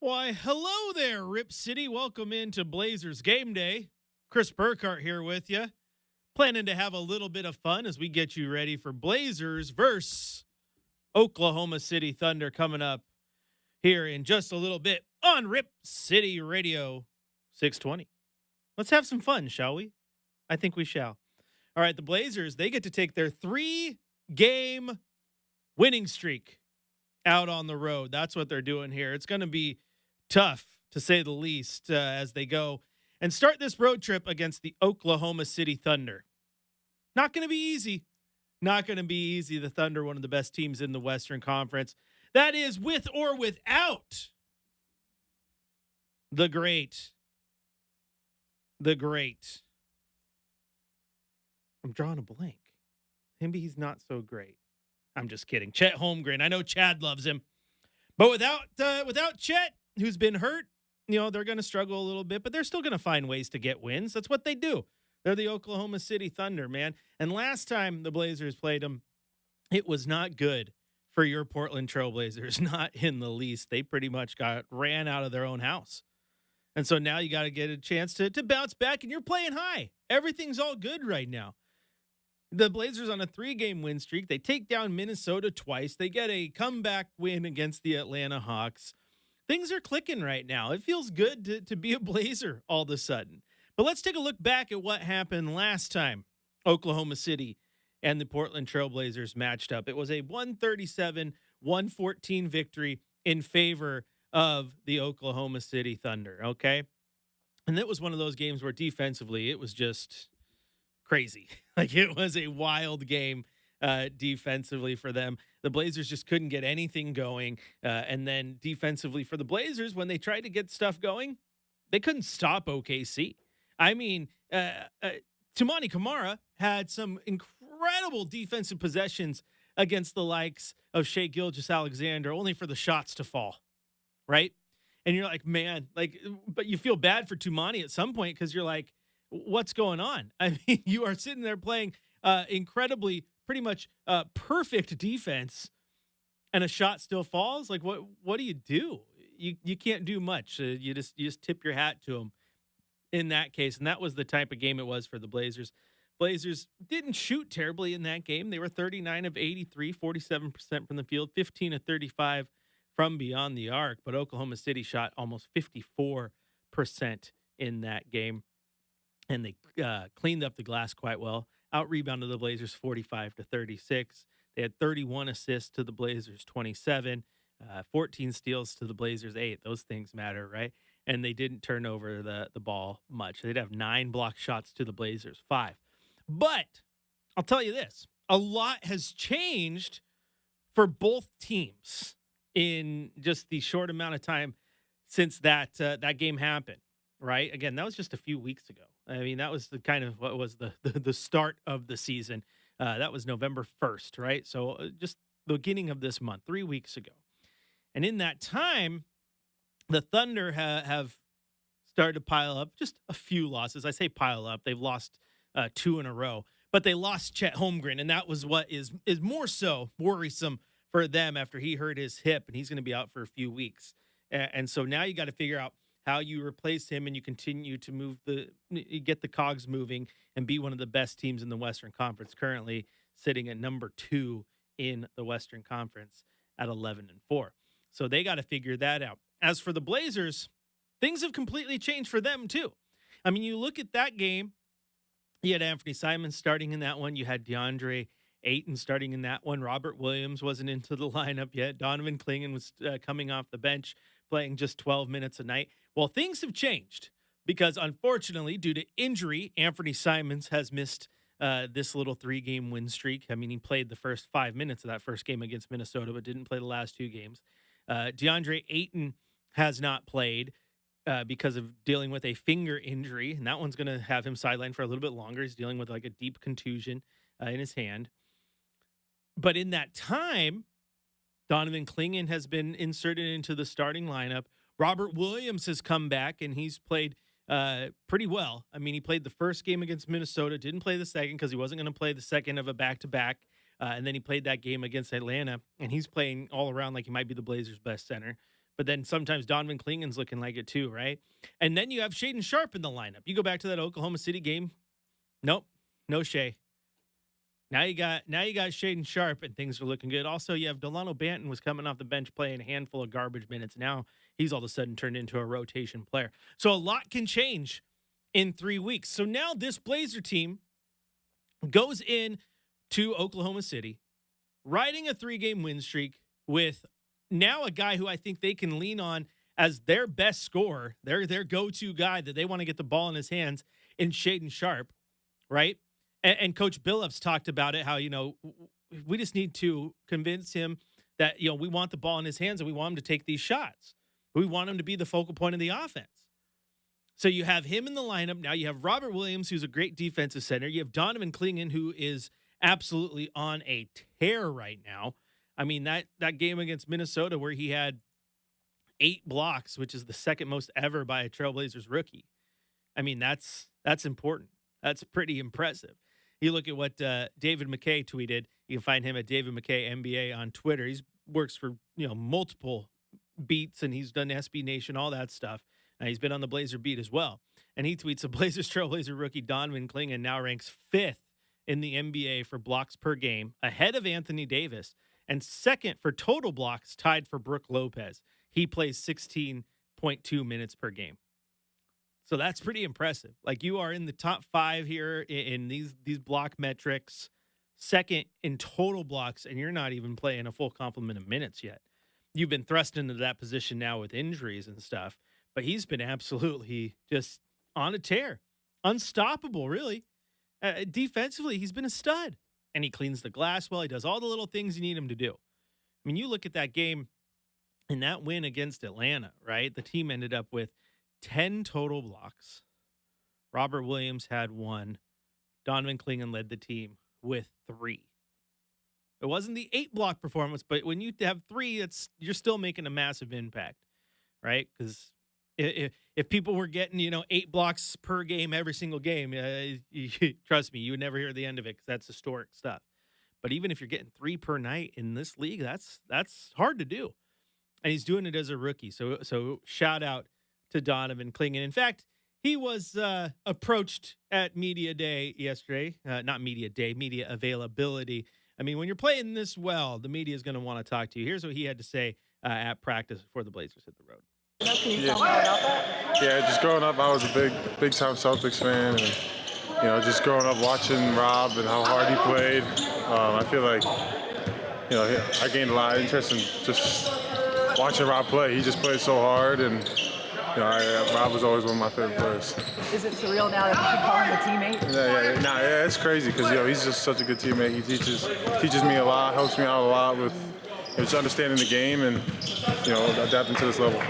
Why, hello there, Rip City. Welcome into Blazers Game Day. Chris Burkhardt here with you. Planning to have a little bit of fun as we get you ready for Blazers versus Oklahoma City Thunder coming up here in just a little bit on Rip City Radio 620. Let's have some fun, shall we? I think we shall. All right, the Blazers, they get to take their 3-game winning streak out on the road. That's what they're doing here. It's going to be tough, to say the least, as they go and start this road trip against the Oklahoma City Thunder. Not going to be easy. Not going to be easy. The Thunder, one of the best teams in the Western Conference. That is with or without the great. I'm drawing a blank. Maybe he's not so great. I'm just kidding. Chet Holmgren. I know Chad loves him. But without Chet, who's been hurt, they're going to struggle a little bit, but they're still going to find ways to get wins. That's what they do. They're the Oklahoma City Thunder, man. And last time the Blazers played them, it was not good for your Portland Trailblazers, not in the least. They pretty much ran out of their own house. And so now you got to get a chance to bounce back, and you're playing high. Everything's all good right now. The Blazers on a 3-game win streak. They take down Minnesota twice. They get a comeback win against the Atlanta Hawks. Things are clicking right now. It feels good to be a Blazer all of a sudden. But let's take a look back at what happened last time Oklahoma City and the Portland Trailblazers matched up. It was a 137-114 victory in favor of the Oklahoma City Thunder, okay? And it was one of those games where defensively it was just crazy. Like, it was a wild game defensively for them. The Blazers just couldn't get anything going. And then defensively for the Blazers, when they tried to get stuff going, they couldn't stop OKC. I mean, Toumani Camara had some incredible defensive possessions against the likes of Shai Gilgeous-Alexander, only for the shots to fall, right? And you're like, man, but you feel bad for Toumani at some point because you're like, what's going on? I mean, you are sitting there playing incredibly, pretty much perfect defense, and a shot still falls. Like, what do? You can't do much. You just tip your hat to him in that case, and that was the type of game it was for the Blazers. Blazers didn't shoot terribly in that game. They were 39 of 83, 47% from the field, 15 of 35 from beyond the arc. But Oklahoma City shot almost 54% in that game. And they cleaned up the glass quite well. Out-rebounded the Blazers 45-36. They had 31 assists to the Blazers 27, 14 steals to the Blazers 8. Those things matter, right? And they didn't turn over the ball much. They'd have 9 block shots to the Blazers 5. But I'll tell you this. A lot has changed for both teams in just the short amount of time since that game happened. Right. Again, that was just a few weeks ago. I mean, that was the kind of what was the start of the season. That was November 1st. Right. So just the beginning of this month, 3 weeks ago. And in that time, the Thunder have started to pile up just a few losses. I say pile up. They've lost 2 in a row, but they lost Chet Holmgren. And that was what is more so worrisome for them after he hurt his hip, and he's going to be out for a few weeks. And so now you got to figure out how you replace him and you continue to get the cogs moving and be one of the best teams in the Western Conference, currently sitting at number 2 in the Western Conference at 11-4. So they got to figure that out. As for the Blazers, things have completely changed for them too. I mean, you look at that game, you had Anthony Simons starting in that one. You had DeAndre Ayton starting in that one. Robert Williams wasn't into the lineup yet. Donovan Clingan was coming off the bench, playing just 12 minutes a night. Well, things have changed because, unfortunately, due to injury, Anthony Simons has missed this little 3-game win streak. I mean, he played the first 5 minutes of that first game against Minnesota, but didn't play the last 2 games. DeAndre Ayton has not played because of dealing with a finger injury, and that one's going to have him sidelined for a little bit longer. He's dealing with like a deep contusion in his hand. But in that time, Donovan Clingan has been inserted into the starting lineup. Robert Williams has come back, and he's played pretty well. I mean, he played the first game against Minnesota, didn't play the second because he wasn't going to play the second of a back-to-back. And then he played that game against Atlanta, and he's playing all around like he might be the Blazers' best center. But then sometimes Donovan Klingen's looking like it too, right? And then you have Shaden Sharp in the lineup. You go back to that Oklahoma City game. Nope, no Shea. Now you got Shaden Sharp, and things are looking good. Also, you have Delano Banton was coming off the bench playing a handful of garbage minutes. Now he's all of a sudden turned into a rotation player. So a lot can change in 3 weeks. So now this Blazer team goes in to Oklahoma City, riding a 3-game win streak with now a guy who I think they can lean on as their best scorer, their go-to guy that they want to get the ball in his hands in Shaden Sharp, right? And Coach Billups talked about it, how, we just need to convince him that, we want the ball in his hands and we want him to take these shots. We want him to be the focal point of the offense. So you have him in the lineup. Now you have Robert Williams, who's a great defensive center. You have Donovan Klingen, who is absolutely on a tear right now. I mean, that game against Minnesota where he had 8 blocks, which is the second most ever by a Trailblazers rookie. I mean, that's important. That's pretty impressive. You look at what David McKay tweeted. You can find him at David McKay NBA on Twitter. He works for multiple beats, and he's done SB Nation, all that stuff. He's been on the Blazer beat as well. And he tweets, the Blazers Trailblazer rookie Donovan Klingen now ranks 5th in the NBA for blocks per game, ahead of Anthony Davis, and 2nd for total blocks, tied for Brook Lopez. He plays 16.2 minutes per game. So that's pretty impressive. Like, you are in the top 5 here in these block metrics, 2nd in total blocks, and you're not even playing a full complement of minutes yet. You've been thrust into that position now with injuries and stuff, but he's been absolutely just on a tear. Unstoppable, really. Defensively, he's been a stud. And he cleans the glass well. He does all the little things you need him to do. I mean, you look at that game and that win against Atlanta, right? The team ended up with 10 total blocks. Robert Williams had 1. Donovan Klingen led the team with 3. It wasn't the 8-block performance, but when you have 3, you're still making a massive impact, right? Because if people were getting 8 blocks per game every single game, trust me, you would never hear the end of it because that's historic stuff. But even if you're getting 3 per night in this league, that's hard to do, and he's doing it as a rookie. So shout out to Donovan Klingen. In fact, he was approached at Media Day yesterday. Not Media Day, Media Availability. I mean, when you're playing this well, the media is going to want to talk to you. Here's what he had to say at practice before the Blazers hit the road. Can you tell me about that? Yeah, just growing up, I was a big time Celtics fan, and just growing up watching Rob and how hard he played, I feel like I gained a lot of interest in just watching Rob play. He just played so hard, and Rob was always one of my favorite players. Is it surreal now that you can call him a teammate? Yeah, it's crazy because he's just such a good teammate. He teaches me a lot, helps me out a lot with just understanding the game and adapting to this level.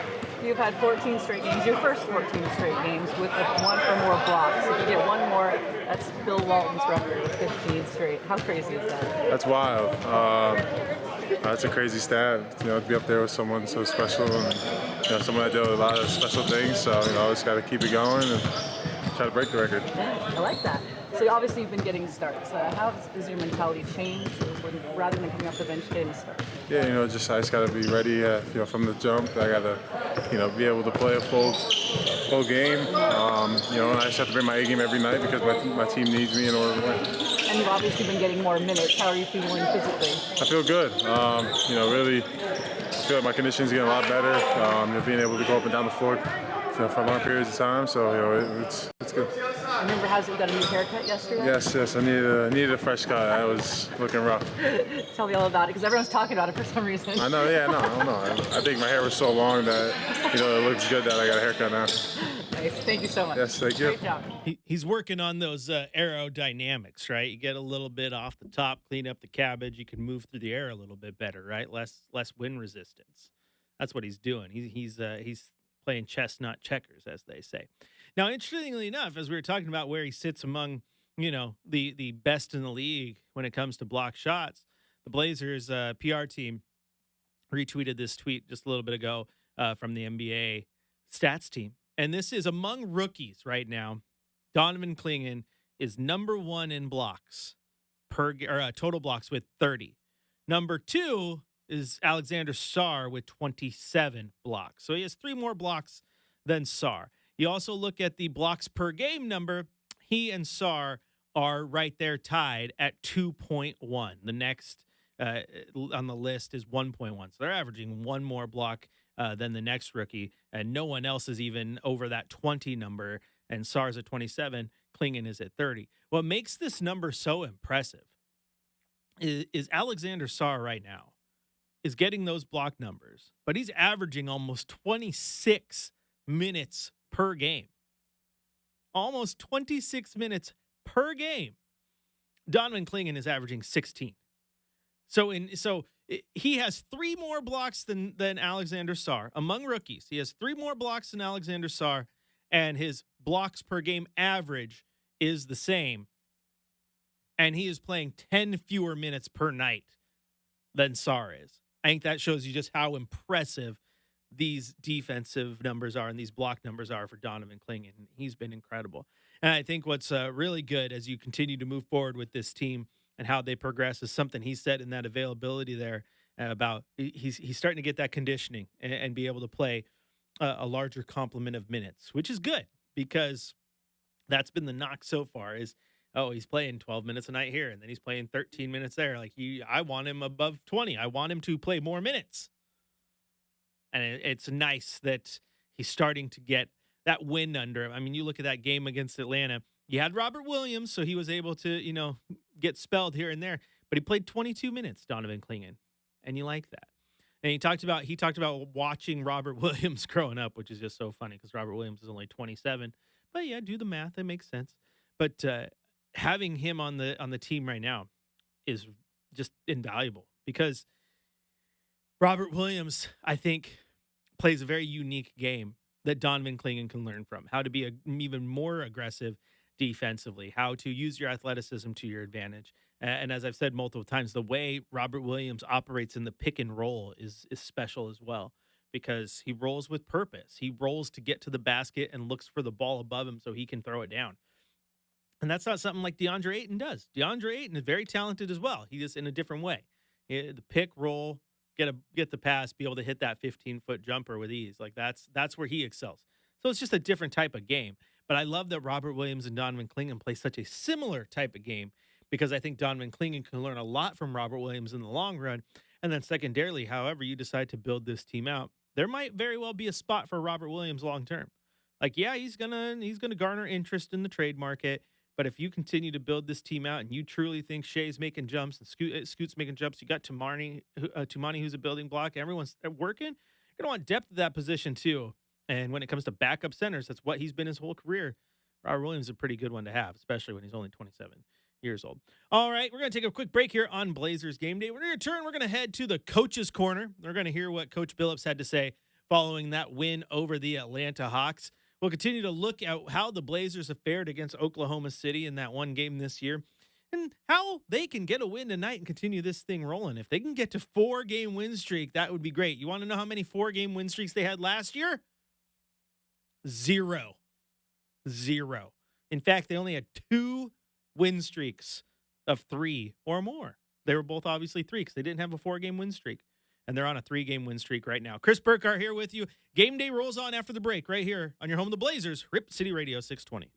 You've had 14 straight games, your first 14 straight games with 1 or more blocks. If you get 1 more, that's Bill Walton's record with 15 straight. How crazy is that? That's wild. That's a crazy stat, to be up there with someone so special and someone that did a lot of special things. So just got to keep it going and try to break the record. Yeah, I like that. So obviously you've been getting starts. How has your mentality changed rather than coming off the bench getting a start? Yeah, I just got to be ready. From the jump, I got to be able to play a full game. And I just have to bring my A game every night because my team needs me in order to win. And you've obviously been getting more minutes. How are you feeling physically? I feel good. Really, I feel like my conditioning's getting a lot better. Being able to go up and down the floor for long periods of time, so it's good. Remember, you got a new haircut yesterday? Yes, I needed a fresh cut. I was looking rough. Tell me all about it, because everyone's talking about it for some reason. I know, I don't know. I think my hair was so long that it looks good that I got a haircut now. Nice. Thank you so much. Yes, thank you. Great job. He's working on those aerodynamics, right? You get a little bit off the top, clean up the cabbage. You can move through the air a little bit better, right? Less wind resistance. That's what he's doing. He's playing chess, not checkers, as they say. Now, interestingly enough, as we were talking about where he sits among, the best in the league when it comes to block shots, the Blazers PR team retweeted this tweet just a little bit ago from the NBA stats team. And this is among rookies right now. Donovan Klingen is number 1 in blocks total blocks with 30. Number 2 is Alexander Sarr with 27 blocks. So he has 3 more blocks than Sarr. You also look at the blocks per game number. He and Sarr are right there tied at 2.1. The next on the list is 1.1. So they're averaging 1 more block than the next rookie. And no one else is even over that 20 number. And Sarr's at 27. Clingan is at 30. What makes this number so impressive is Alexander Sarr right now is getting those block numbers, but he's averaging almost 26 minutes per game. Almost 26 minutes per game. Donovan Clingan is averaging 16. So he has 3 more blocks than Alexander Sarr. Among rookies, he has 3 more blocks than Alexander Sarr, and his blocks per game average is the same. And he is playing 10 fewer minutes per night than Sarr is. I think that shows you just how impressive these defensive numbers are and these block numbers are for Donovan Clingan. He's been incredible. And I think what's really good as you continue to move forward with this team and how they progress is something he said in that availability there about he's starting to get that conditioning and be able to play a larger complement of minutes, which is good because that's been the knock so far is, oh, he's playing 12 minutes a night here, and then he's playing 13 minutes there. Like I want him above 20. I want him to play more minutes. And it's nice that he's starting to get that win under him. I mean, you look at that game against Atlanta. You had Robert Williams, so he was able to, get spelled here and there. But he played 22 minutes, Donovan Clingan, and you like that. And he talked about watching Robert Williams growing up, which is just so funny because Robert Williams is only 27. But yeah, do the math; it makes sense. But having him on the team right now is just invaluable because Robert Williams, I think, plays a very unique game that Donovan Clingan can learn from. How to be even more aggressive defensively, how to use your athleticism to your advantage. And as I've said multiple times, the way Robert Williams operates in the pick and roll is special as well because he rolls with purpose. He rolls to get to the basket and looks for the ball above him so he can throw it down. And that's not something like DeAndre Ayton does. DeAndre Ayton is very talented as well. He just in a different way. The pick, roll, get the pass, be able to hit that 15-foot jumper with ease. Like that's where he excels. So it's just a different type of game. But I love that Robert Williams and Donovan Clingan play such a similar type of game because I think Donovan Clingan can learn a lot from Robert Williams in the long run. And then secondarily, however you decide to build this team out, there might very well be a spot for Robert Williams long term. Like, yeah, he's gonna garner interest in the trade market. But if you continue to build this team out and you truly think Shea's making jumps and Scoot's making jumps, you got Tumani who's a building block, everyone's working, you're going to want depth at that position too. And when it comes to backup centers, that's what he's been his whole career. Robert Williams is a pretty good one to have, especially when he's only 27 years old. All right, we're going to take a quick break here on Blazers Game Day. When we return, we're going to head to the Coach's Corner. We're going to hear what Coach Billups had to say following that win over the Atlanta Hawks. We'll continue to look at how the Blazers have fared against Oklahoma City in that one game this year and how they can get a win tonight and continue this thing rolling. If they can get to 4-game win streak, that would be great. You want to know how many 4-game win streaks they had last year? 0. In fact, they only had 2 win streaks of 3 or more. They were both obviously 3 because they didn't have a 4-game win streak. And they're on a 3-game win streak right now. Chris Burkhardt here with you. Game Day rolls on after the break right here on your home of the Blazers, Rip City Radio 620.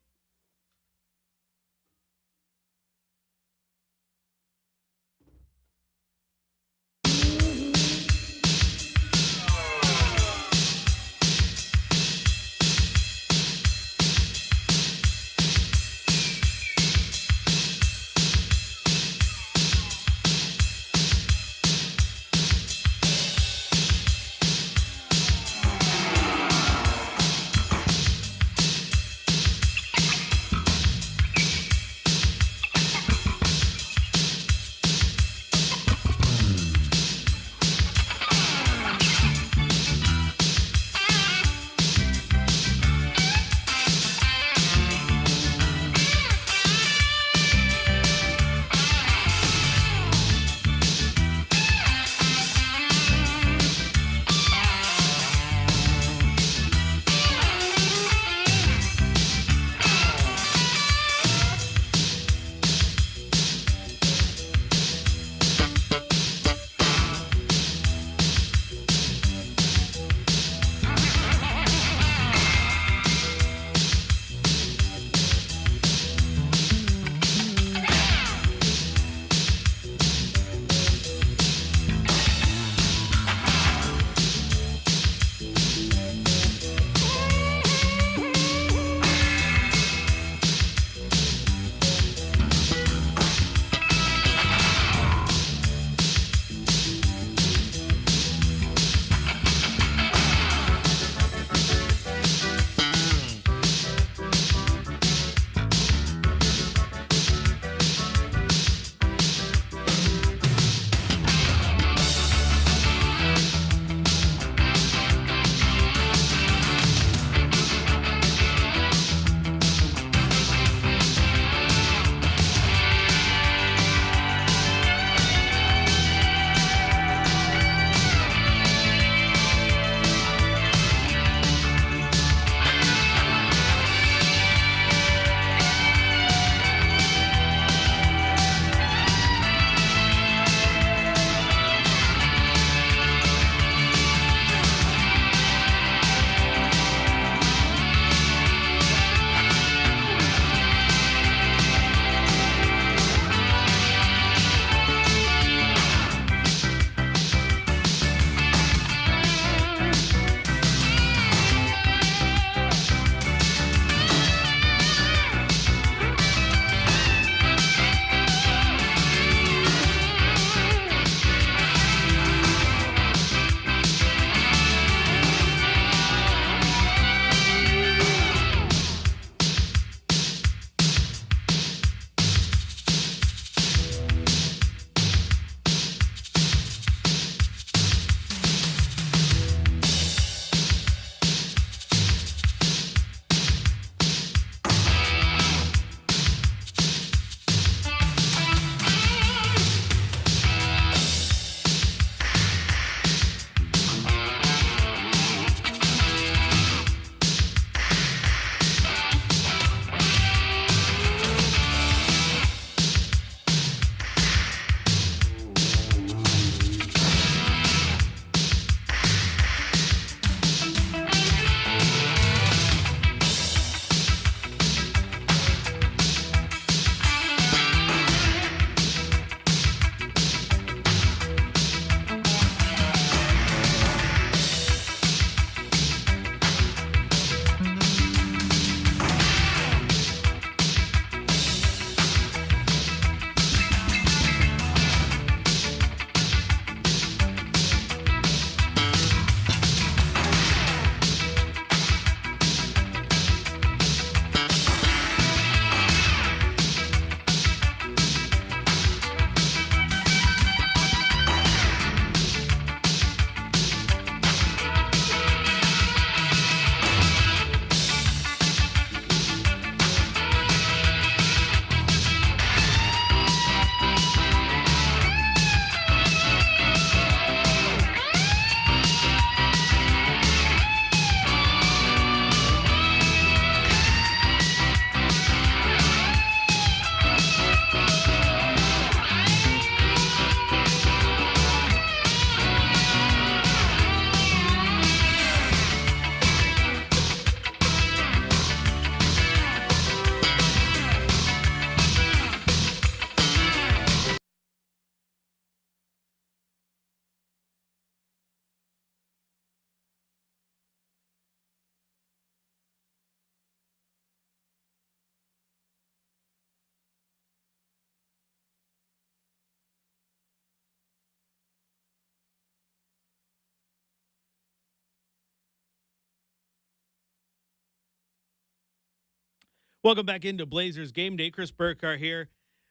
Welcome back into Blazers Game Day. Chris Burkhardt here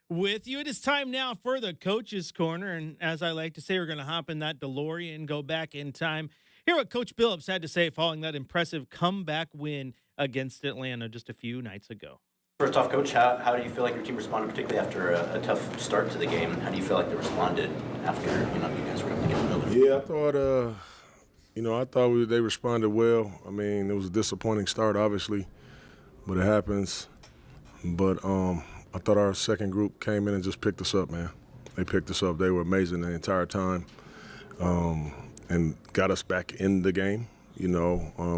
with you. It is time now for the Coach's Corner. And as I like to say, we're going to hop in that DeLorean and go back in time. Hear what Coach Billups had to say following that impressive comeback win against Atlanta just a few nights ago. First off, Coach, how do you feel like your team responded, particularly after a tough start to the game? How do you feel like they responded after you guys were able to get the building? Yeah, I thought they responded well. I mean, it was a disappointing start, obviously, but it happens. But I thought our second group came in and just picked us up, man. They picked us up. They were amazing the entire time, and got us back in the game, and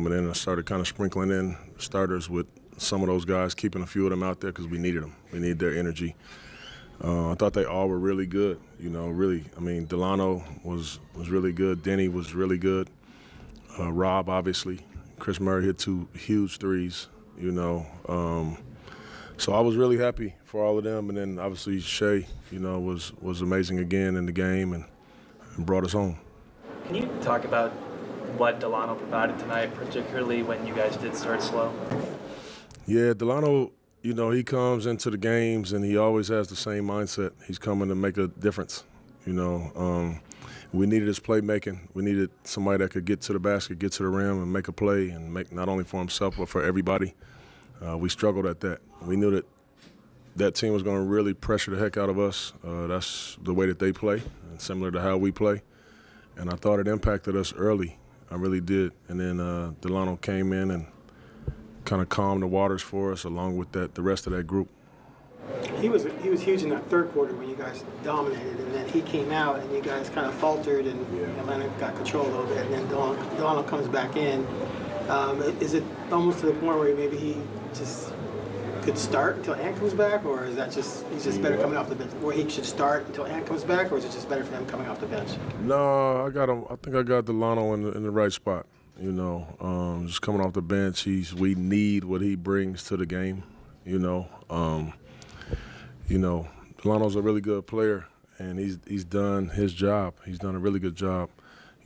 then I started kind of sprinkling in starters with some of those guys, keeping a few of them out there because we needed them. We needed their energy. I thought they all were really good, really. I mean, Delano was really good. Denny was really good. Rob, obviously. Chris Murray hit 2 huge threes, So I was really happy for all of them. And then, obviously, Shea, was amazing again in the game and brought us home. Can you talk about what Delano provided tonight, particularly when you guys did start slow? Yeah, Delano, he comes into the games and he always has the same mindset. He's coming to make a difference, We needed his playmaking. We needed somebody that could get to the basket, get to the rim, and make a play, and make not only for himself but for everybody. We struggled at that. We knew that team was going to really pressure the heck out of us. That's the way that they play, and similar to how we play. And I thought it impacted us early. I really did. And then Delano came in and kind of calmed the waters for us, along with the rest of that group. He was huge in that third quarter when you guys dominated, and then he came out and you guys kind of faltered, and Atlanta got control a little bit, and then Delano comes back in. Is it almost to the point where maybe he just could start until Ant comes back, or is that just he's just better coming off the bench? Where he should start until Ant comes back, or is it just better for him coming off the bench? No, I got him. I think I got Delano in the right spot. Just coming off the bench, we need what he brings to the game. Delano's a really good player, and he's done his job. He's done a really good job.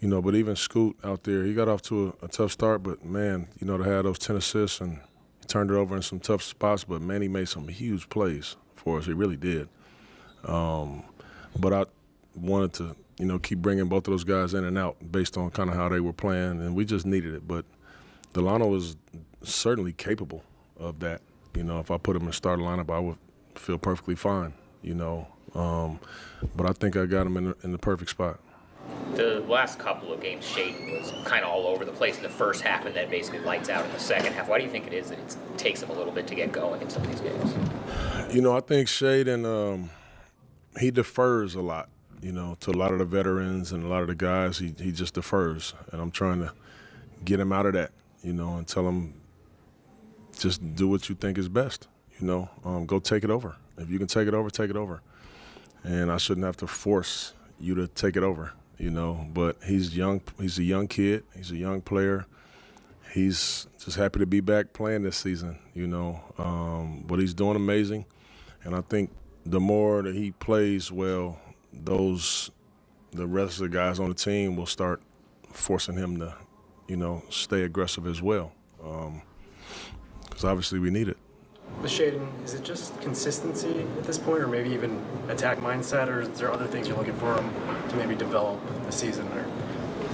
But even Scoot out there, he got off to a tough start, but man, to have those 10 assists and he turned it over in some tough spots, but man, he made some huge plays for us. He really did. But I wanted to, keep bringing both of those guys in and out based on kind of how they were playing, and we just needed it. But Delano was certainly capable of that. If I put him in the starting lineup, I would feel perfectly fine, But I think I got him in the perfect spot. The last couple of games, Shaden was kind of all over the place in the first half and then basically lights out in the second half. Why do you think it is that it takes him a little bit to get going in some of these games? I think Shaden, he defers a lot, to a lot of the veterans and a lot of the guys. He just defers, and I'm trying to get him out of that, and tell him just do what you think is best, go take it over. If you can take it over, take it over. And I shouldn't have to force you to take it over, but he's young. He's a young kid. He's a young player. He's just happy to be back playing this season, but he's doing amazing. And I think the more that he plays well, the rest of the guys on the team will start forcing him to, stay aggressive as well. Because obviously we need it. With Shaden, is it just consistency at this point, or maybe even attack mindset, or is there other things you're looking for him to maybe develop this season? Or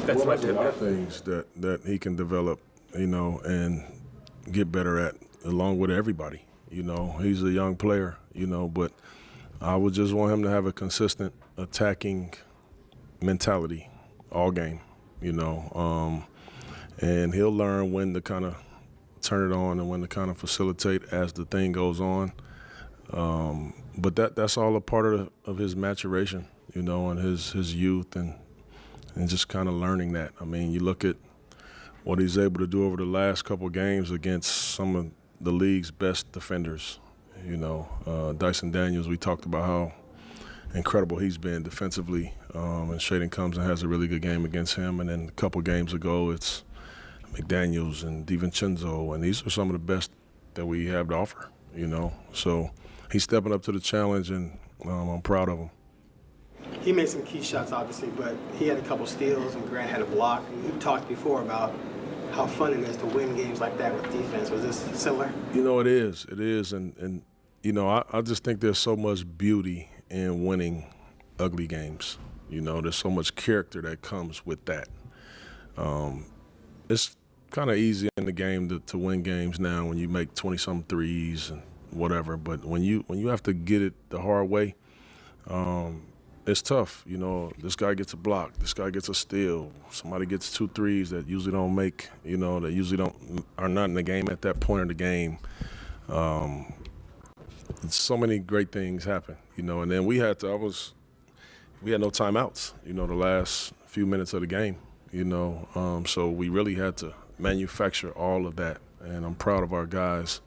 that's there's a lot of things that he can develop, and get better at, along with everybody. He's a young player, but I would just want him to have a consistent attacking mentality all game, and he'll learn when to kind of turn it on and when to kind of facilitate as the thing goes on. But that's all a part of his maturation, and his youth and just kind of learning that. I mean, you look at what he's able to do over the last couple of games against some of the league's best defenders. Dyson Daniels, we talked about how incredible he's been defensively, and Shaden comes and has a really good game against him. And then a couple games ago, it's McDaniels and DiVincenzo, and these are some of the best that we have to offer, So he's stepping up to the challenge, and I'm proud of him. He made some key shots, obviously, but he had a couple steals, and Grant had a block. And you talked before about how fun it is to win games like that with defense. Was this similar? It is, and I just think there's so much beauty in winning ugly games. There's so much character that comes with that. It's kind of easy in the game to win games now when you make 20-some threes and whatever, but when you have to get it the hard way, it's tough. This guy gets a block, this guy gets a steal, somebody gets 2 threes that usually don't make, that usually are not in the game at that point of the game. So many great things happen, and then we had no timeouts, the last few minutes of the game, so we really had to manufacture all of that, and I'm proud of our guys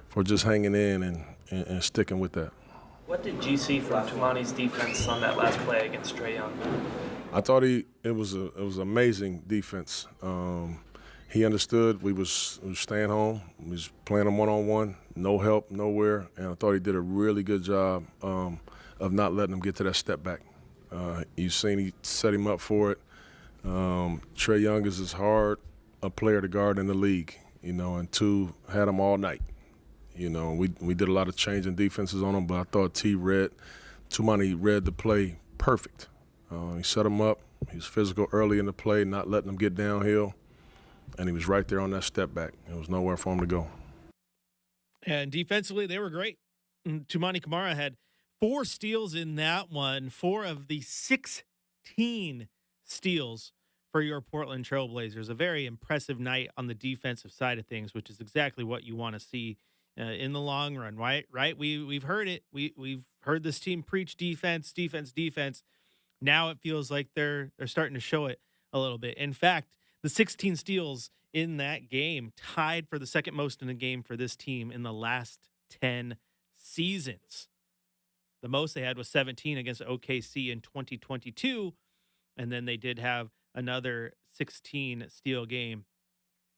for just hanging in and sticking with that. What did you see from Tumani's defense on that last play against Trae Young? I thought it was amazing defense. He understood we was staying home. We was playing him one-on-one, no help, nowhere, and I thought he did a really good job of not letting him get to that step back. You've seen he set him up for it. Trae Young is as hard a player to guard in the league, and 2 had him all night. We did a lot of changing defenses on him, but I thought Tumani read the play perfect. He set him up. He was physical early in the play, not letting him get downhill, and he was right there on that step back. There was nowhere for him to go. And defensively, they were great. Tumani Camara had 4 steals in that one, 4 of the 16 steals for your Portland Trailblazers. A very impressive night on the defensive side of things, which is exactly what you want to see in the long run, right? We've heard it. We've heard this team preach defense. Now it feels like they're starting to show it a little bit. In fact, the 16 steals in that game tied for the second most in a game for this team in the last 10 seasons. The most they had was 17 against OKC in 2022, and then they did have another 16 steal game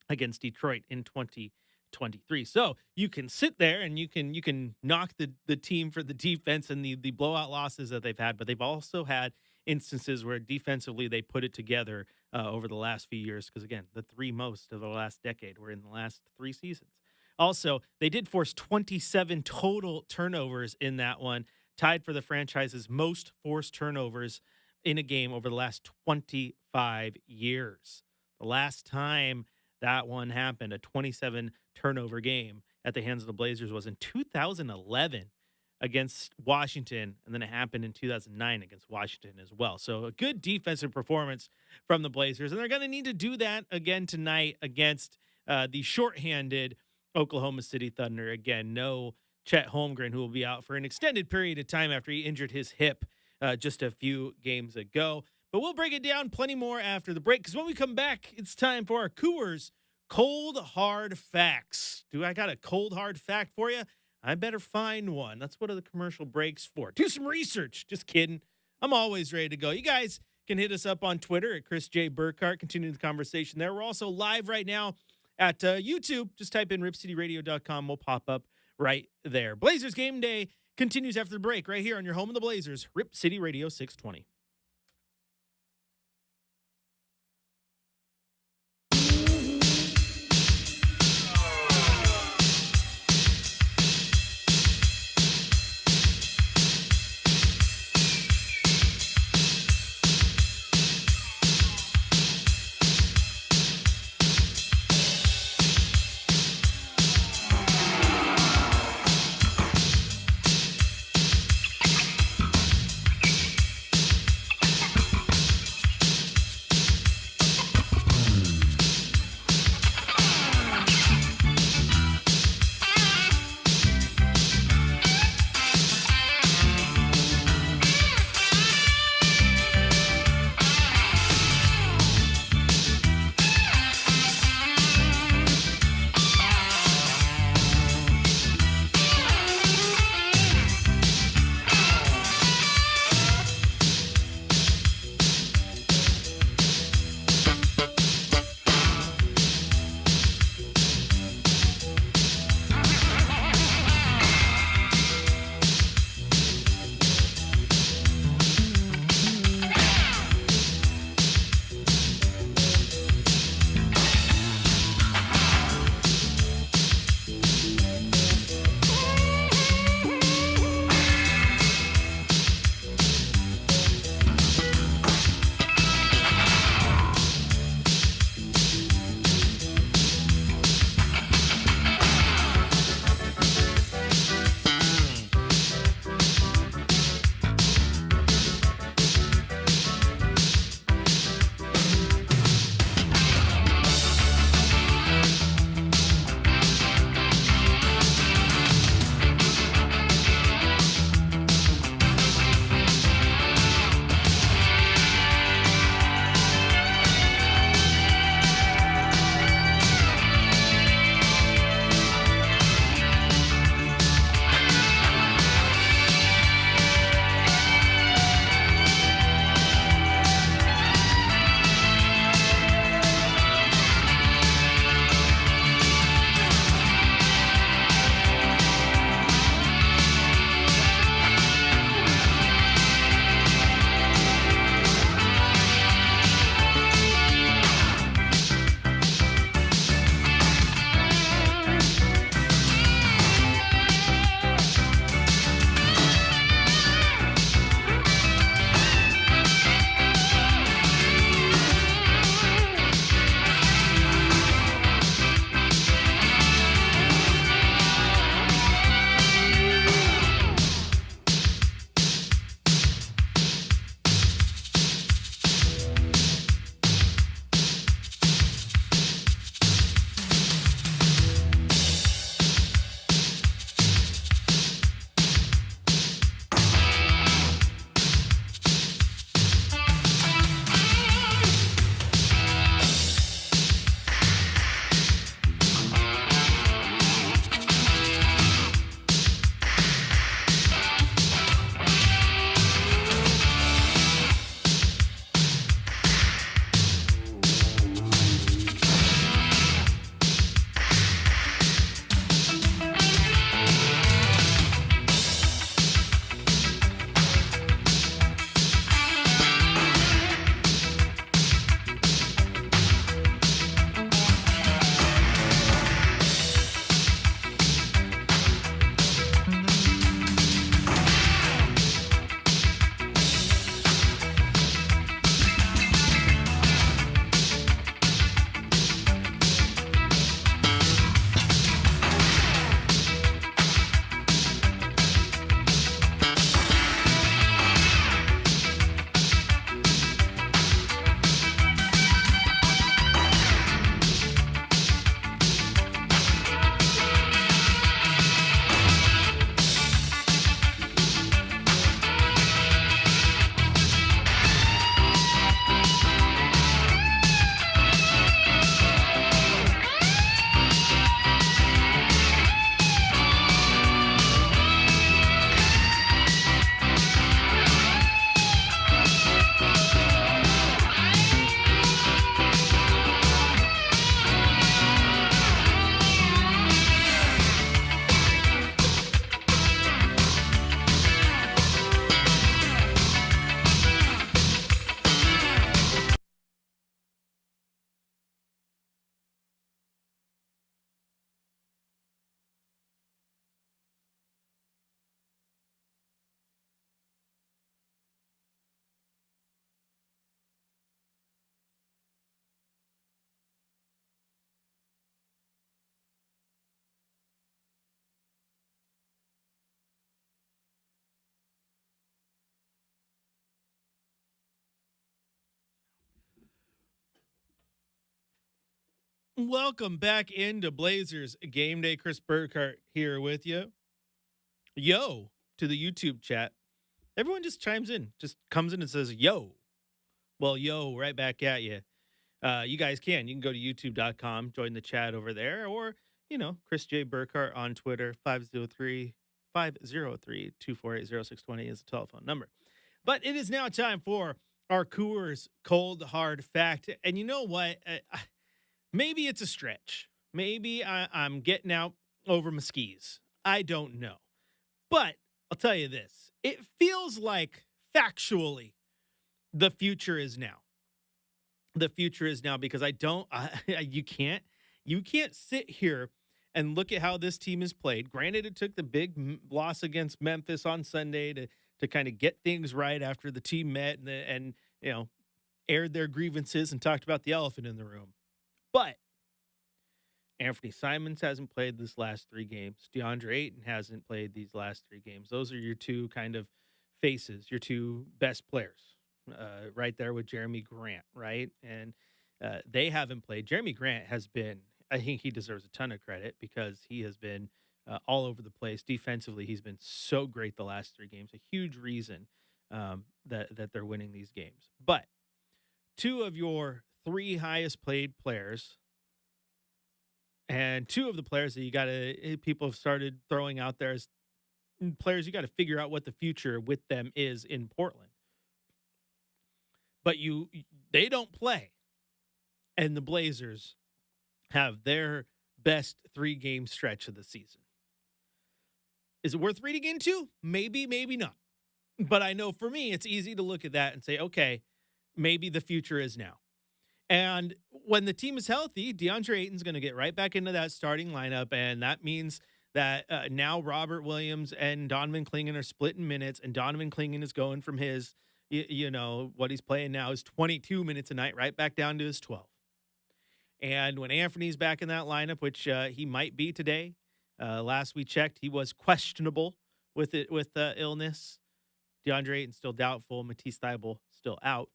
against Detroit in 2023. So you can sit there and you can knock the team for the defense and the blowout losses that they've had, but they've also had instances where defensively they put it together over the last few years, because again, the 3 most of the last decade were in the last 3 seasons. Also, they did force 27 total turnovers in that one, tied for the franchise's most forced turnovers in a game over the last 25 years. The last time that one happened, a 27 turnover game at the hands of the Blazers, was in 2011 against Washington, and then it happened in 2009 against Washington as well. So a good defensive performance from the Blazers, and they're going to need to do that again tonight against the shorthanded Oklahoma City Thunder. Again, no Chet Holmgren, who will be out for an extended period of time after he injured his hip just a few games ago. But we'll break it down plenty more after the break, because when we come back, it's time for our Coors Cold Hard Facts. Do I got a cold hard fact for you? I better find one. That's what are the commercial breaks for. Do some research. Just kidding. I'm always ready to go. You guys can hit us up on Twitter at Chris J. Burkhardt. Continue the conversation there. We're also live right now at YouTube. Just type in ripcityradio.com. We'll pop up right there. Blazers Game Day continues after the break right here on your home of the Blazers, Rip City Radio 620. Welcome back into Blazers Game Day. Chris Burkhardt here with you. Yo to the YouTube chat. Everyone just chimes in, just comes in and says, yo. Well, yo, right back at you. You guys can. You can go to youtube.com, join the chat over there, or, Chris J. Burkhardt on Twitter, 503-248-0620 is the telephone number. But it is now time for our Coors Cold Hard Fact. And you know what? Maybe it's a stretch. Maybe I'm getting out over my skis. I don't know. But I'll tell you this. It feels like factually the future is now. The future is now because you can't sit here and look at how this team is played. Granted, it took the big loss against Memphis on Sunday to kind of get things right after the team met and aired their grievances and talked about the elephant in the room. But Anthony Simons hasn't played this last 3 games. DeAndre Ayton hasn't played these last 3 games. Those are your 2 kind of faces, your 2 best players, right there with Jeremy Grant, right? And they haven't played. Jeremy Grant has been, I think he deserves a ton of credit because he has been all over the place. Defensively, he's been so great the last 3 games, a huge reason that they're winning these games. But 2 of your 3 highest paid players and 2 of the players that people have started throwing out there as players you got to figure out what the future with them is in Portland. But they don't play. And the Blazers have their best 3-game stretch of the season. Is it worth reading into? Maybe, maybe not. But I know for me, it's easy to look at that and say, okay, maybe the future is now. And when the team is healthy, DeAndre Ayton's going to get right back into that starting lineup. And that means that now Robert Williams and Donovan Clingan are splitting minutes. And Donovan Clingan is going from his, what he's playing now is 22 minutes a night, right back down to his 12. And when Anthony's back in that lineup, which he might be today, last we checked, he was questionable with illness. DeAndre Ayton still doubtful. Matisse Thybulle still out.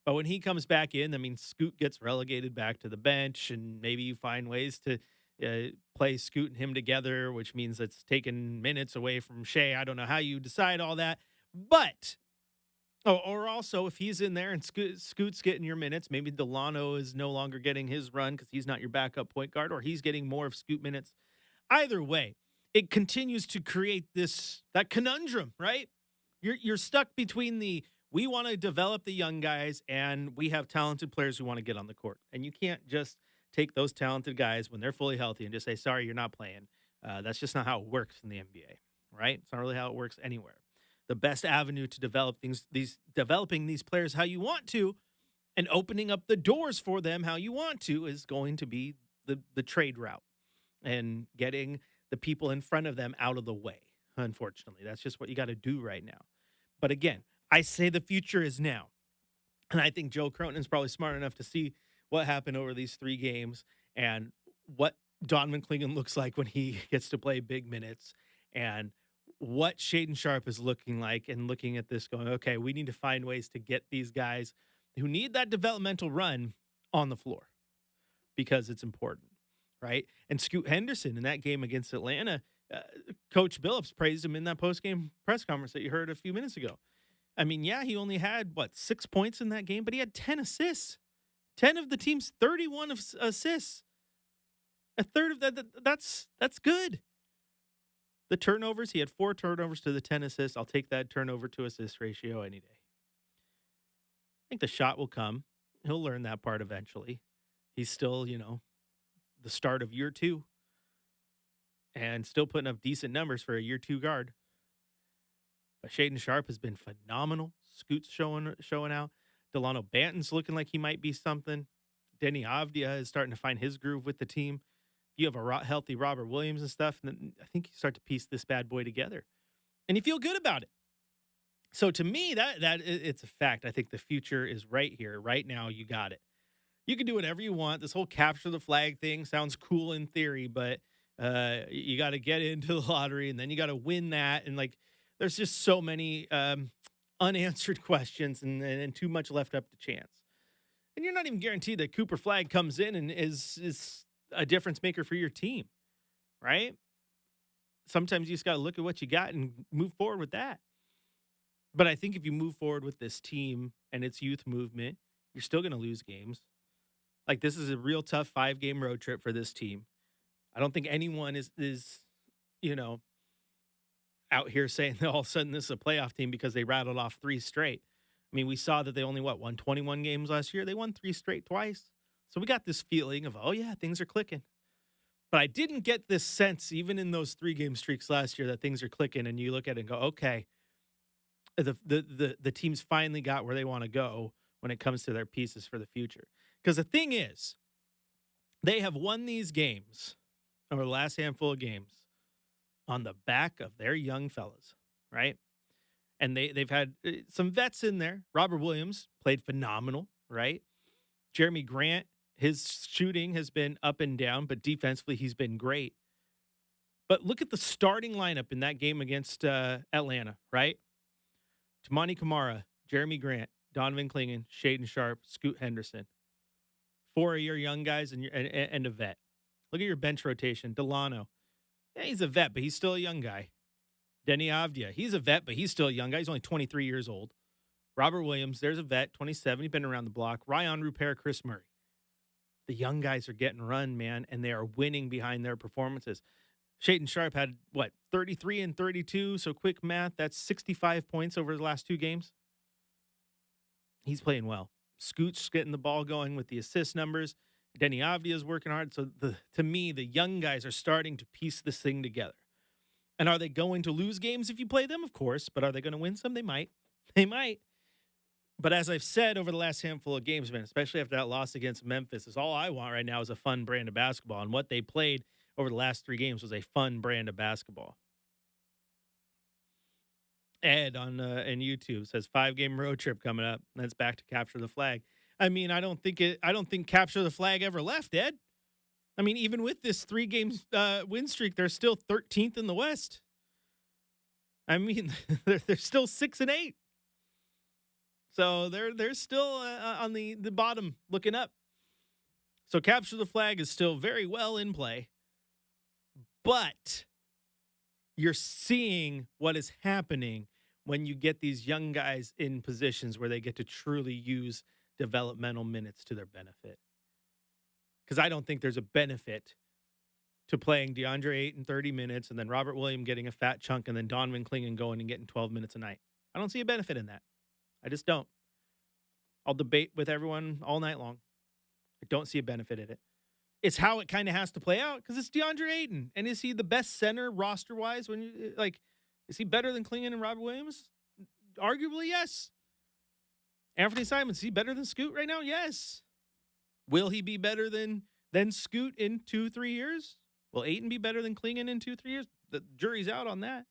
But when he comes back in, that means Scoot gets relegated back to the bench, and maybe you find ways to play Scoot and him together, which means it's taking minutes away from Shea. I don't know how you decide all that. But, or also if he's in there and Scoot's getting your minutes, maybe Delano is no longer getting his run because he's not your backup point guard, or he's getting more of Scoot minutes. Either way, it continues to create that conundrum, right? You're stuck between we want to develop the young guys, and we have talented players who want to get on the court. And you can't just take those talented guys when they're fully healthy and just say, sorry, you're not playing. That's just not how it works in the NBA, right? It's not really how it works anywhere. The best avenue to develop developing these players how you want to and opening up the doors for them how you want to is going to be the trade route and getting the people in front of them out of the way. Unfortunately, that's just what you got to do right now. But again, I say the future is now. And I think Joe Cronin's probably smart enough to see what happened over these 3 games and what Donovan Clingan looks like when he gets to play big minutes and what Shaedon Sharpe is looking like, and looking at this going, okay, we need to find ways to get these guys who need that developmental run on the floor because it's important, right? And Scoot Henderson in that game against Atlanta, Coach Billups praised him in that post-game press conference that you heard a few minutes ago. I mean, yeah, he only had, 6 points in that game, but he had 10 assists. 10 of the team's 31 assists. A third of that's good. The turnovers, he had 4 turnovers to the 10 assists. I'll take that turnover to assist ratio any day. I think the shot will come. He'll learn that part eventually. He's still, the start of year 2 and still putting up decent numbers for a year 2 guard. But Shaedon Sharpe has been phenomenal. Scoot's showing out. Delano Banton's looking like he might be something. Denny Avdia is starting to find his groove with the team. If you have a healthy Robert Williams and stuff, then I think you start to piece this bad boy together. And you feel good about it. So to me, that it's a fact. I think the future is right here, right now. You got it. You can do whatever you want. This whole capture the flag thing sounds cool in theory, but you got to get into the lottery, and then you got to win that. And there's just so many unanswered questions and too much left up to chance. And you're not even guaranteed that Cooper Flagg comes in and is a difference maker for your team, right? Sometimes you just got to look at what you got and move forward with that. But I think if you move forward with this team and its youth movement, you're still going to lose games. Like, this is a real tough 5-game road trip for this team. I don't think anyone is out here saying that all of a sudden this is a playoff team because they rattled off 3 straight. I mean, we saw that they only, won 21 games last year? They won 3 straight twice. So we got this feeling of, oh, yeah, things are clicking. But I didn't get this sense, even in those 3-game streaks last year, that things are clicking, and you look at it and go, okay, the team's finally got where they want to go when it comes to their pieces for the future. Because the thing is, they have won these games over the last handful of games on the back of their young fellas, right? And they've had some vets in there. Robert Williams played phenomenal, right? Jeremy Grant, his shooting has been up and down, but defensively he's been great. But look at the starting lineup in that game against Atlanta, right? Tamani Kamara, Jeremy Grant, Donovan Clingan, Shaden Sharp, Scoot Henderson. 4 of your young guys and a vet. Look at your bench rotation. Delano. Yeah, he's a vet, but he's still a young guy. Denny Avdia. He's a vet, but he's still a young guy. He's only 23 years old. Robert Williams, there's a vet, 27. He's been around the block. Ryan Rupert, Chris Murray. The young guys are getting run, man, and they are winning behind their performances. Shaden Sharp had, 33 and 32, so quick math, that's 65 points over the last 2 games. He's playing well. Scoot's getting the ball going with the assist numbers. Denny Avdia is working hard. So, to me, the young guys are starting to piece this thing together. And are they going to lose games if you play them? Of course. But are they going to win some? They might. They might. But as I've said over the last handful of games, man, especially after that loss against Memphis, is all I want right now is a fun brand of basketball. And what they played over the last 3 games was a fun brand of basketball. Ed on YouTube says 5-game road trip coming up. That's back to capture the flag. I mean, I don't think capture the flag ever left, Ed. I mean, even with this 3-game win streak, they're still 13th in the West. I mean, they're still 6-8. So they're still on the bottom looking up. So capture the flag is still very well in play. But you're seeing what is happening when you get these young guys in positions where they get to truly use developmental minutes to their benefit. Because I don't think there's a benefit to playing DeAndre Ayton 30 minutes and then Robert Williams getting a fat chunk and then Donovan Clingan going and getting 12 minutes a night. I don't see a benefit in that. I just don't. I'll debate with everyone all night long. I don't see a benefit in it. It's how it kind of has to play out because it's DeAndre Ayton. And is he the best center roster-wise? Is he better than Clingan and Robert Williams? Arguably, yes. Anthony Simons, is he better than Scoot right now? Yes. Will he be better than Scoot in 2-3 years? Will Ayton be better than Clingan in 2-3 years? The jury's out on that.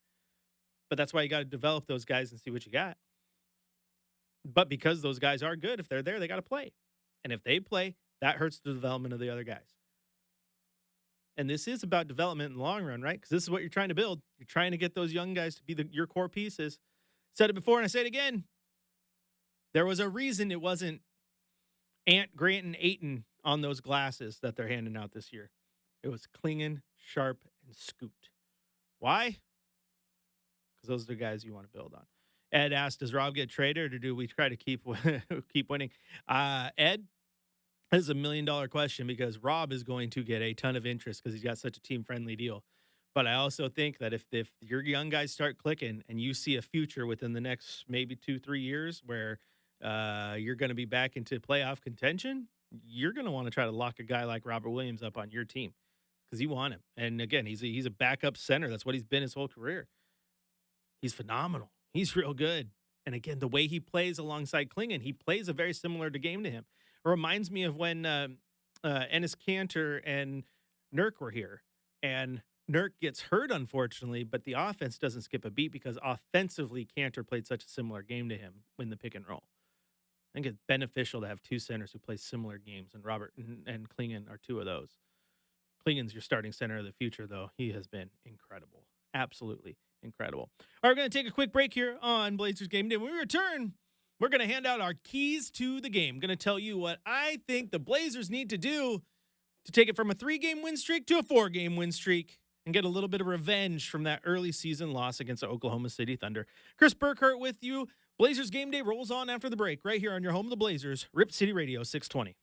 But that's why you got to develop those guys and see what you got. But because those guys are good, if they're there, they got to play. And if they play, that hurts the development of the other guys. And this is about development in the long run, right? Because this is what you're trying to build. You're trying to get those young guys to be your core pieces. Said it before and I say it again. There was a reason it wasn't Ant, Grant, and Ayton on those glasses that they're handing out this year. It was Clingan, Sharp, and Scoot. Why? Because those are the guys you want to build on. Ed asked, does Rob get traded or do we try to keep winning? Ed, this is $1 million question because Rob is going to get a ton of interest because he's got such a team-friendly deal. But I also think that if your young guys start clicking and you see a future within the next maybe 2-3 years where you're going to be back into playoff contention, you're going to want to try to lock a guy like Robert Williams up on your team because you want him. And again, he's a backup center. That's what he's been his whole career. He's phenomenal. He's real good. And again, the way he plays alongside Clingan, he plays a very similar game to him. It reminds me of when Enes Kanter and Nurk were here. And Nurk gets hurt, unfortunately, but the offense doesn't skip a beat because offensively, Kanter played such a similar game to him in the pick and roll. I think it's beneficial to have 2 centers who play similar games, and Robert and Clingan are 2 of those. Clingan's your starting center of the future, though. He has been incredible. Absolutely incredible. All right, we're going to take a quick break here on Blazers Game Day. When we return, We're going to hand out our keys to the game. Going to tell you what I think the Blazers need to do to take it from a 3-game win streak to a 4-game win streak and get a little bit of revenge from that early season loss against the Oklahoma City Thunder. Chris Burkhardt with you. Blazers Game Day rolls on after the break right here on your home of the Blazers, Rip City Radio 620.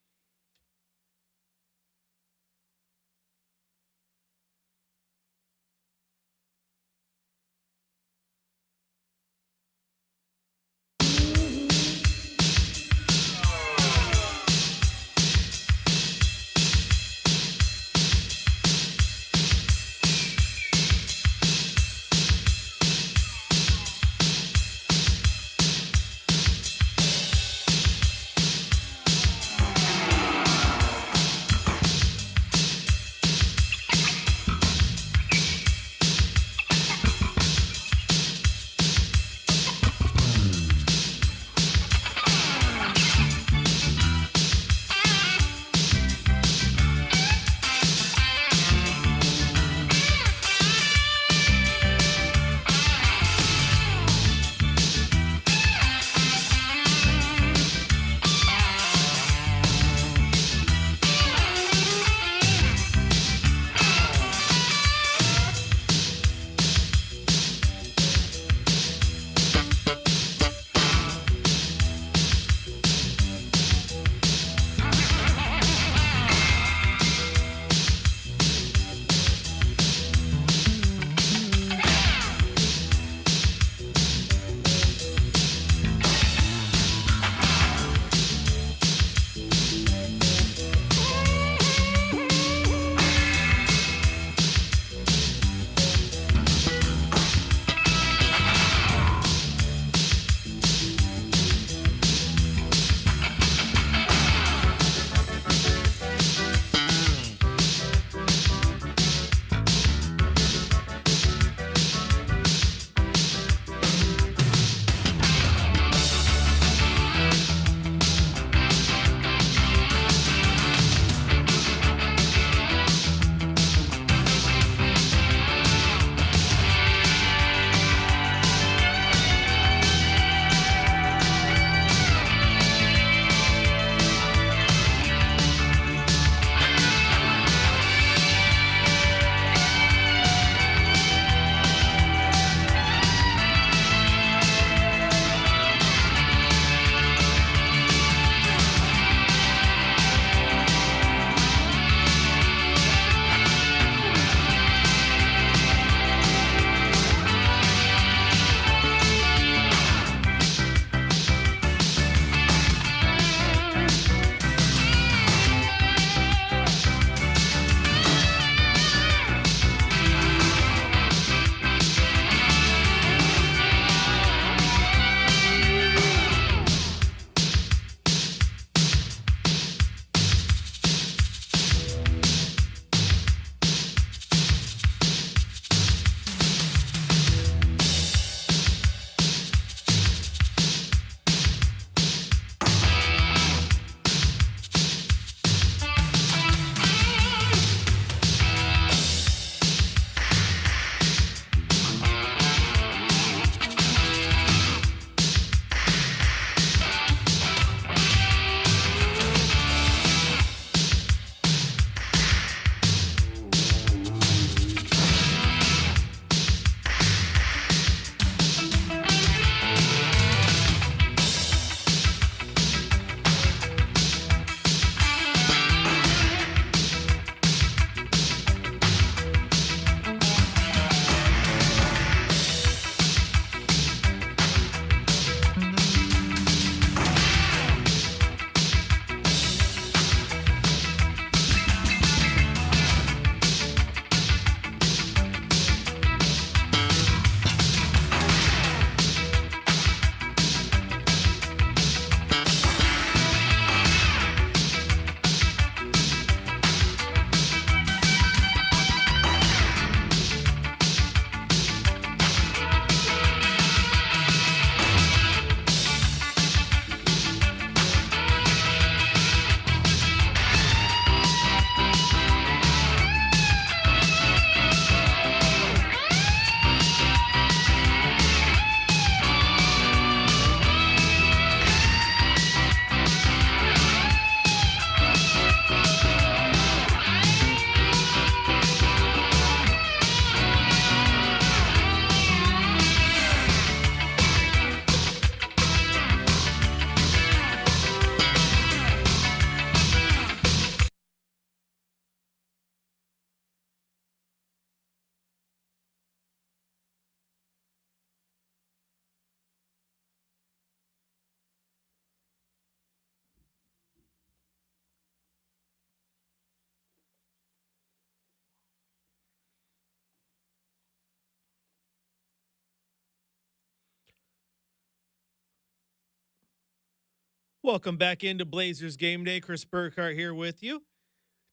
Welcome back into Blazers Game Day. Chris Burkhardt here with you.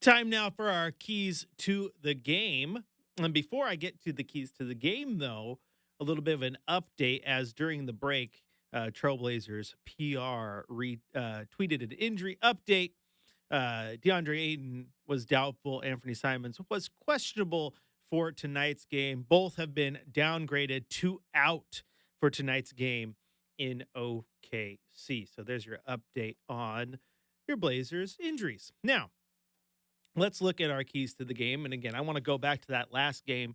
Time now for our keys to the game. And before I get to the keys to the game, though, a little bit of an update as during the break, Trailblazers PR tweeted an injury update. DeAndre Ayton was doubtful. Anthony Simons was questionable for tonight's game. Both have been downgraded to out for tonight's game in OKC. So there's your update on your Blazers injuries. Now, let's look at our keys to the game. And again, I want to go back to that last game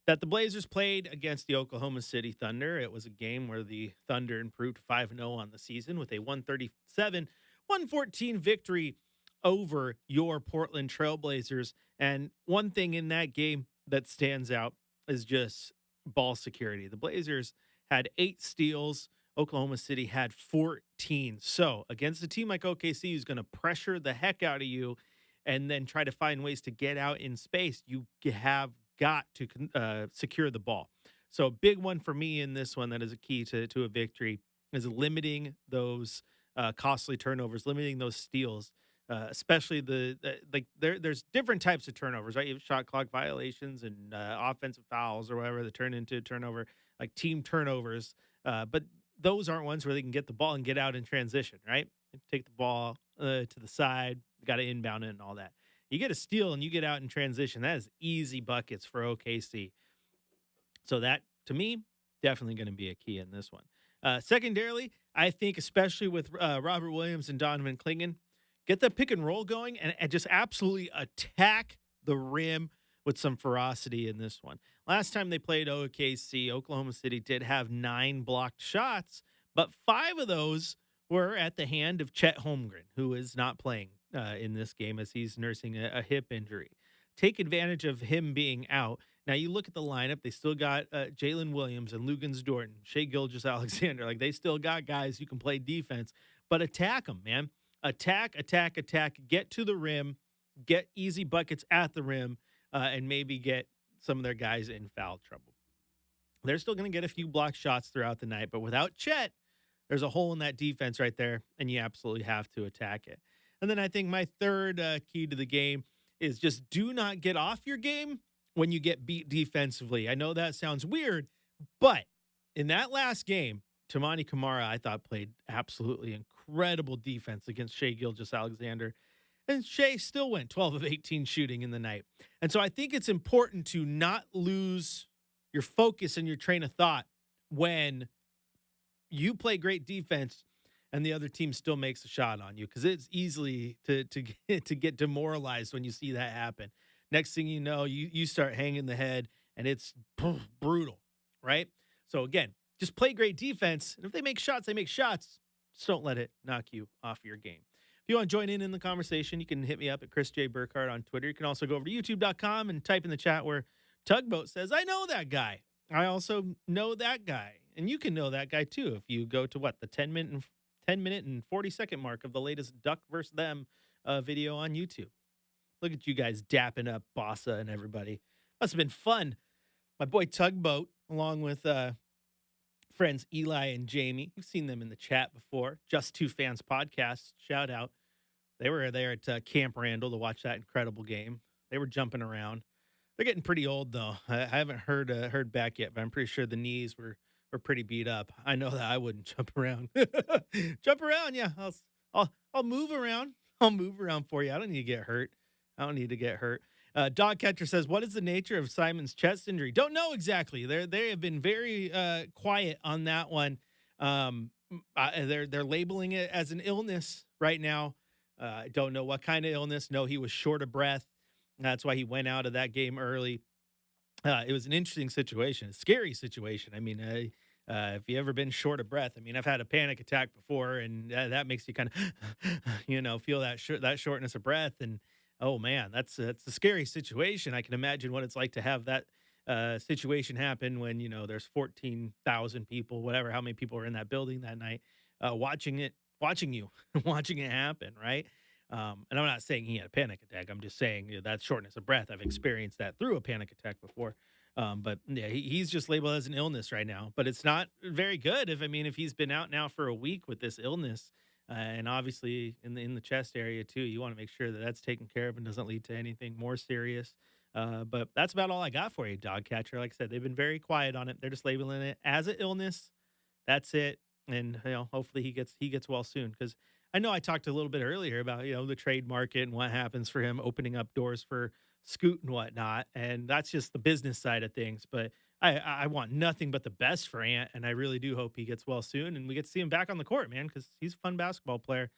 that the Blazers played against the Oklahoma City Thunder. It was a game where the Thunder improved 5-0 on the season with a 137-114 victory over your Portland Trailblazers. And one thing in that game that stands out is just ball security. The Blazers had 8 steals. Oklahoma City had 14. So against a team like OKC who's going to pressure the heck out of you and then try to find ways to get out in space, you have got to secure the ball. So a big one for me in this one that is a key to a victory is limiting those costly turnovers, limiting those steals, especially there's different types of turnovers, right? You have shot clock violations and offensive fouls or whatever that turn into turnover, like team turnovers. But those aren't ones where they can get the ball and get out in transition, right? Take the ball to the side, got to inbound it and all that. You get a steal and you get out in transition. That is easy buckets for OKC. So that, to me, definitely going to be a key in this one. Secondarily, I think especially with Robert Williams and Donovan Clingan, get the pick and roll going and just absolutely attack the rim with some ferocity in this one. Last time they played OKC, Oklahoma City did have 9 blocked shots, but 5 of those were at the hand of Chet Holmgren, who is not playing in this game as he's nursing a hip injury. Take advantage of him being out. Now, you look at the lineup, they still got Jalen Williams and Lugans Dorton, Shai Gilgeous-Alexander. Like, they still got guys who can play defense, but attack them, man. Attack, get to the rim, get easy buckets at the rim, and maybe get some of their guys in foul trouble. They're still going to get a few block shots throughout the night, but without Chet, there's a hole in that defense right there, and you absolutely have to attack it. And then I think my third key to the game is just do not get off your game when you get beat defensively. I know that sounds weird, but in that last game, Tamani Kamara, I thought, played absolutely incredible defense against Shai Gilgeous-Alexander. And Shai still went 12 of 18 shooting in the night. And so I think it's important to not lose your focus and your train of thought when you play great defense and the other team still makes a shot on you, because it's easily to get demoralized when you see that happen. Next thing you know, you start hanging the head, and it's brutal, right? So, again, just play great defense. And if they make shots, they make shots. Just don't let it knock you off your game. If you want to join in the conversation, you can hit me up at Chris J. Burkhardt on Twitter. You can also go over to youtube.com and type in the chat where Tugboat says, I know that guy. I also know that guy. And you can know that guy, too, if you go to, the 10-minute and 40-second mark of the latest Duck vs. Them video on YouTube. Look at you guys dapping up Bossa and everybody. Must have been fun. My boy Tugboat, along with friends Eli and Jamie. You've seen them in the chat before. Just Two Fans podcast. Shout out. They were there at Camp Randall to watch that incredible game. They were jumping around. They're getting pretty old, though. I haven't heard back yet, but I'm pretty sure the knees were pretty beat up. I know that I wouldn't jump around. Jump around, yeah. I'll move around. I'll move around for you. I don't need to get hurt. Dog Catcher says, what is the nature of Simon's chest injury? Don't know exactly. They have been very quiet on that one. They're labeling it as an illness right now. I don't know what kind of illness. No, he was short of breath. That's why he went out of that game early. It was an interesting situation, a scary situation. I mean, if you ever been short of breath, I mean, I've had a panic attack before, and that makes you kind of, feel that shortness of breath. And oh man, that's a scary situation. I can imagine what it's like to have that situation happen when, there's 14,000 people, whatever, how many people are in that building that night, watching it happen. Right. And I'm not saying he had a panic attack. I'm just saying that shortness of breath. I've experienced that through a panic attack before. But yeah, he's just labeled as an illness right now, but it's not very good. If he's been out now for a week with this illness, And obviously in the chest area too, you want to make sure that that's taken care of and doesn't lead to anything more serious. But that's about all I got for you, dog catcher. Like I said, they've been very quiet on it. They're just labeling it as an illness. That's it. And hopefully he gets well soon, because I know I talked a little bit earlier about the trade market and what happens for him opening up doors for Scoot and whatnot, and that's just the business side of things. But I want nothing but the best for Ant, and I really do hope he gets well soon and we get to see him back on the court, man, because he's a fun basketball player,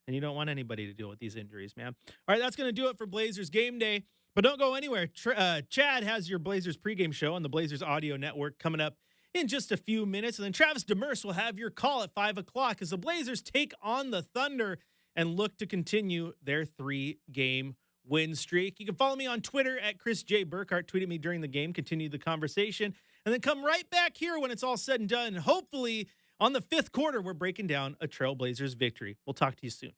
and you don't want anybody to deal with these injuries, man. All right, that's going to do it for Blazers Game Day, but don't go anywhere. Chad has your Blazers pregame show on the Blazers Audio Network coming up in just a few minutes, and then Travis Demers will have your call at 5 o'clock as the Blazers take on the Thunder and look to continue their 3-game win streak. You can follow me on Twitter at Chris J. Burkhardt. Tweet at me during the game, continue the conversation, and then come right back here when it's all said and done. Hopefully, on the 5th quarter, we're breaking down a Trailblazers victory. We'll talk to you soon.